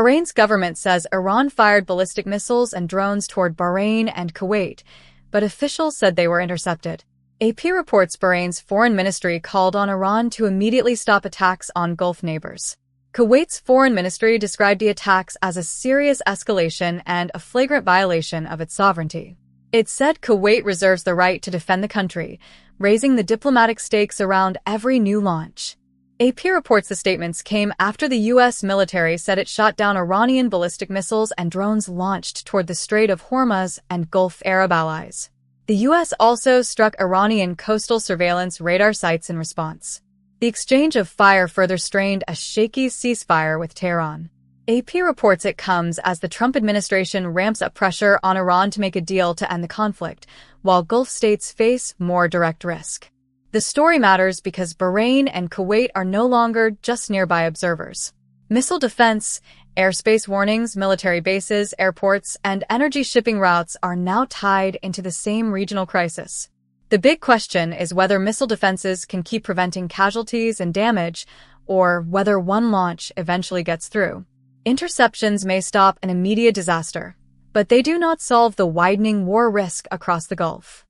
Bahrain's government says Iran fired ballistic missiles and drones toward Bahrain and Kuwait, but officials said they were intercepted. AP reports Bahrain's foreign ministry called on Iran to immediately stop attacks on Gulf neighbors. Kuwait's foreign ministry described the attacks as a serious escalation and a flagrant violation of its sovereignty. It said Kuwait reserves the right to defend the country, raising the diplomatic stakes around every new launch. AP reports the statements came after the U.S. military said it shot down Iranian ballistic missiles and drones launched toward the Strait of Hormuz and Gulf Arab allies. The U.S. also struck Iranian coastal surveillance radar sites in response. The exchange of fire further strained a shaky ceasefire with Tehran. AP reports it comes as the Trump administration ramps up pressure on Iran to make a deal to end the conflict, while Gulf states face more direct risk. The story matters because Bahrain and Kuwait are no longer just nearby observers. Missile defense, airspace warnings, military bases, airports, and energy shipping routes are now tied into the same regional crisis. The big question is whether missile defenses can keep preventing casualties and damage, or whether one launch eventually gets through. Interceptions may stop an immediate disaster, but they do not solve the widening war risk across the Gulf.